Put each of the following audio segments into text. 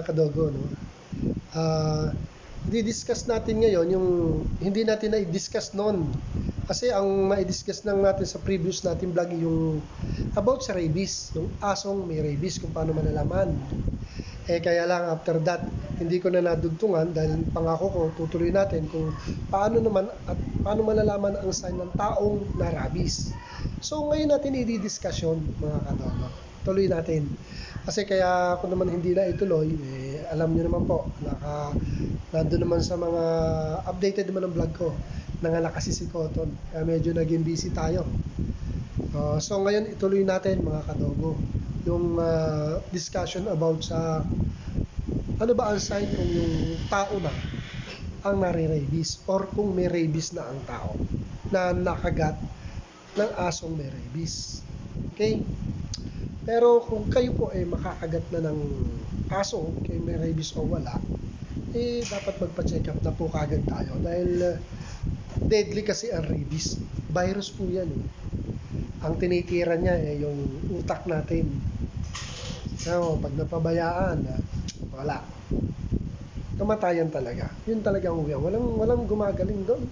mga kadogo, no? Di-discuss natin ngayon yung hindi natin na-discuss noon. Kasi ang ma-discuss lang natin sa previous natin vlog yung about sa rabies, yung asong may rabies, kung paano malalaman. Kaya lang after that, hindi ko na nadugtungan dahil pangako ko, tutuloy natin kung paano naman at paano malalaman ang sign ng taong na rabies. So ngayon natin i-discuss yun, mga kadogo. Tuloy natin. Kasi kaya ako naman hindi na ituloy, alam nyo naman po, nandun naman sa mga updated naman ng vlog ko, nanganak kasi si Cotton, kaya medyo naging busy tayo. So ngayon ituloy natin, mga kadogo, yung discussion about sa ano ba ang sign kung yung tao na ang nare-rabies or kung may rabies na ang tao na nakagat ng asong may rabies. Okay? Pero kung kayo po ay makakagat na ng aso, kay may rabies o wala, dapat magpa-check up na po kagad tayo dahil deadly kasi ang rabies. Virus po yan eh. Ang tinitira niya yung utak natin. So, pag napabayaan, wala. Kamatayan talaga. Yun talagang uwi. Walang gumagaling doon.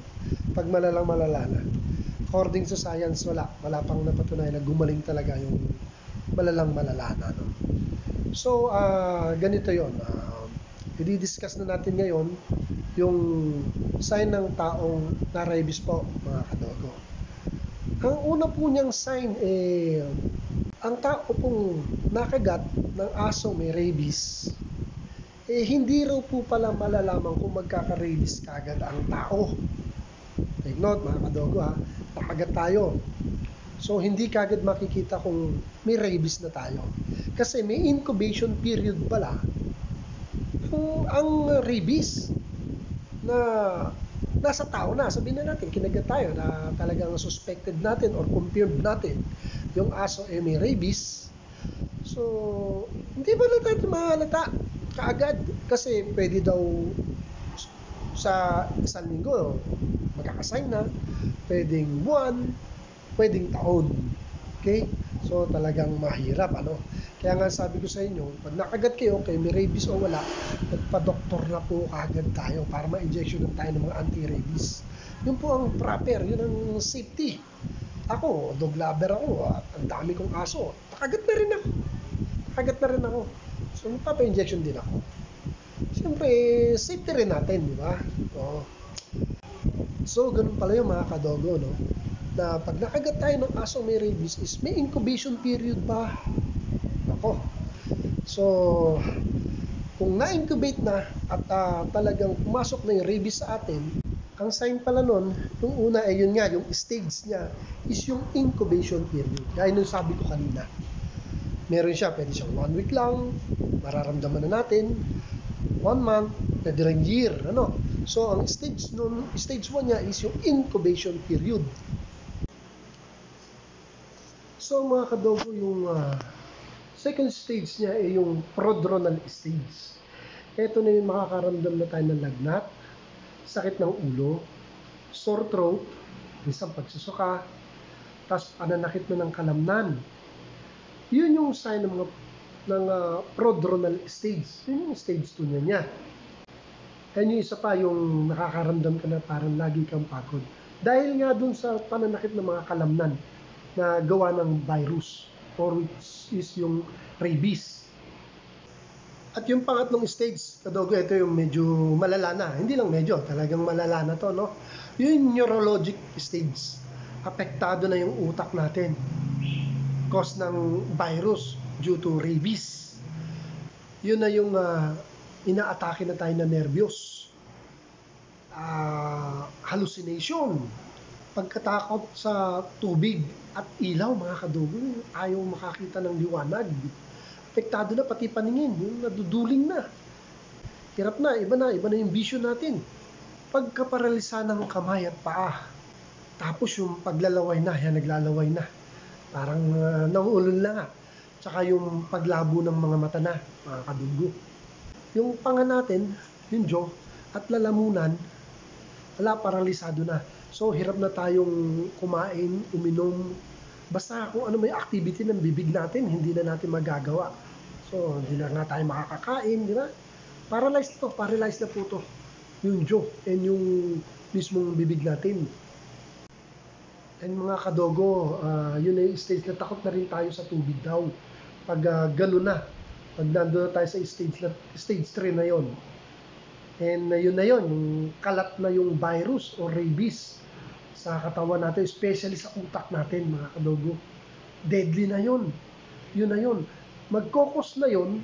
Pag malala na. According to science, wala pang napatunayan na gumaling talaga yung malala na, no? So, ganito yon. I-discuss na natin ngayon yung sign ng taong na rabies po, mga kadogo. Ang una po niyang sign ang tao pong nakagat ng aso may rabies, hindi raw po pala malalaman kung magkaka-rabies kagad ang tao. Take note, mga kadogo, nakagat tayo. So, hindi kagad makikita kung may rabies na tayo. Kasi may incubation period pala ang rabies na nasa tao na. Sabihin na natin, kinagat tayo na talagang suspected natin or confirmed natin yung aso may rabies. So, hindi ba natin mahalata kaagad? Kasi pwede daw sa isang linggo magkakasign na, pwedeng buwan, pwedeng taon. Okay? So talagang mahirap, ano? Kaya nga sabi ko sa inyo, pag nakagat kayo, okay, may rabies o wala, magpa-doktor na po kagad tayo para ma-injection tayo ng mga anti-rabies. Yun po ang proper, yun ang safety. Ako, dog lover ako, at ang dami kong aso. Nakagat na rin ako. So magpapa-injection din ako. Siyempre, safety rin natin, di ba? So, ganun pala yung mga kadogo, no? Na pag nakagat tayo ng aso may rabies is may incubation period pa. Ako. So, kung na-incubate na at talagang pumasok na yung rabies sa atin, ang sign pala nun, yung una yun nga, yung stage niya is yung incubation period. Gaya nung sabi ko kanina. Meron siya, pwede siyang 1 week lang, mararamdaman na natin, 1 month, pwede rin year, ano? So, ang stage 1 niya is yung incubation period. So, mga kadogo, yung second stage niya ay yung prodronal stage. Ito na yung makakaramdam na tayo ng lagnat, sakit ng ulo, sore throat, isang pagsusuka, tapos pananakit mo ng kalamnan. Yun yung sign ng prodronal stage. Yun yung stage 2 niya. And yung isa pa, yung nakakaramdam ka na parang lagi kang pagod. Dahil nga dun sa pananakit ng mga kalamnan na gawa ng virus or which is yung rabies. At yung pangatlong stage, kadogo, ito yung medyo malala na. Hindi lang medyo, talagang malala na to, no? Yung neurologic stage. Apektado na yung utak natin. Cause ng virus due to rabies. Yun na yung inaatake na tayo na nervyos. Hallucination. Pagkatakot sa tubig at ilaw, mga kadogo, ayaw makakita ng liwanag. Apektado na pati paningin, yung naduduling na. Hirap na, iba na yung vision natin. Pagkaparalisa ng kamay at paa, tapos yung paglalaway na, naglalaway na. Parang nauulol na nga. Tsaka yung paglabo ng mga mata na, mga kadugo. Yung panga natin, yung jaw, at lalamunan, wala, paralisado na. So, hirap na tayong kumain, uminom. Basta kung ano may activity ng bibig natin, hindi na natin magagawa. So, hindi na nga tayo makakakain, di ba? Paralyzed na po to. Yung jaw and yung mismong bibig natin. And mga kadogo, yun na yung stage na takot na rin tayo sa tubig daw. Pag gano'n na, pag nandun na tayo sa stage 3 na yon. And yun na yun, yung kalat na yung virus o rabies sa katawan natin, especially sa utak natin, mga kadogo. Deadly na yun. Yun na yun. Magkokos na yun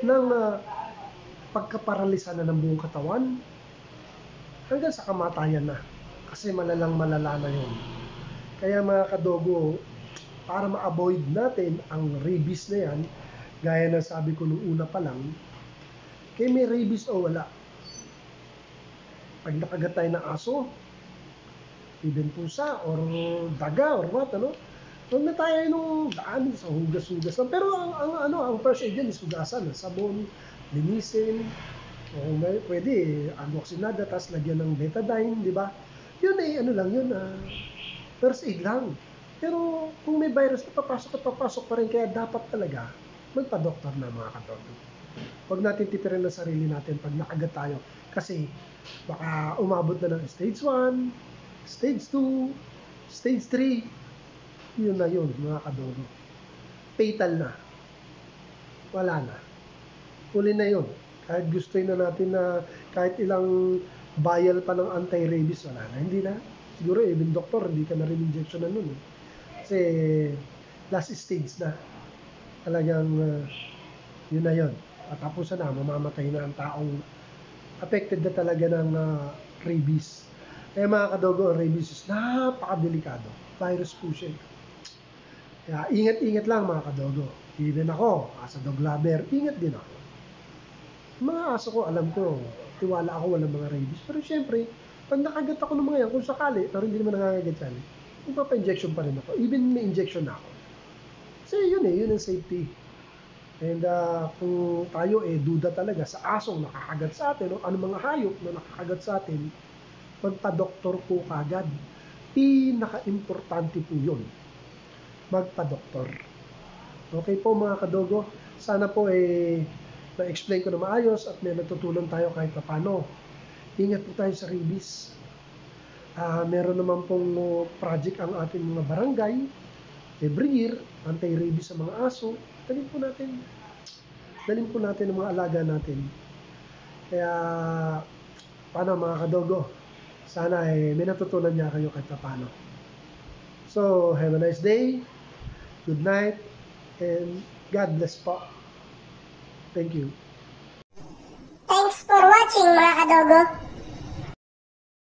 ng pagkaparalisa na ng buong katawan hanggang sa kamatayan na. Kasi malalang malala na yun. Kaya mga kadogo, para ma-avoid natin ang rabies na yan, gaya ng sabi ko nung una pa lang, kaya may rabies o wala. Pag nakagat tayo ng aso, even pusa, or daga, or what, ano? Huwag na tayo nung daan sa hugas-hugas lang. Pero ang first aid yan is hugasan, sabon, linisin, o pwede, amoxinada, tapos lagyan ng betadine, di ba? Yun ay ano lang yun, first aid lang. Pero kung may virus na papasok pa rin, kaya dapat talaga magpa-doktor na, mga kadogo. Huwag natin titirin ang sarili natin pag nakagat tayo. Kasi baka umabot na ng stage 1, stage 2, stage 3. Yun na yun, mga kadogo. Fatal na. Wala na. Huli na yun. Kahit gustoy na natin na kahit ilang vial pa ng anti-rabies, wala na. Hindi na. Siguro even doktor, hindi ka na rin injection na nun. Kasi last stage na. Talagang yun na yun. At tapos na, mamamatay na ang taong affected na talaga ng rabies. Kaya mga kadogo, ang rabies is napakadelikado. Virus po siya. Kaya ingat-ingat lang, mga kadogo. Even ako, as a dog lover, ingat din ako. Mga aso ko, alam ko, tiwala ako walang mga rabies. Pero syempre, pag nakagat ako ng mga yan, kung sakali, pero hindi naman nangangagat yan, magpapa-injection pa rin ako. Even may injection na ako. Kasi yun yun ang safety. And kung tayo duda talaga sa asong nakakagat sa atin, o ano mga hayop na nakakagat sa atin, magpa-doktor po kagad. Pinaka-importante po yun. Magpa-doktor. Okay po mga kadogo, sana po na-explain ko na maayos at may natutunan tayo kahit paano. Ingat po tayo sa rabies. Meron naman pong project ang ating mga barangay every year, anti-rabies sa mga aso. Dalhin po natin ang mga alaga natin. Kaya paano mga kadogo, sana may natutunan niya kayo kahit paano. So have a nice day, good night, and God bless po. Thank you. Thanks for watching, mga kadogo.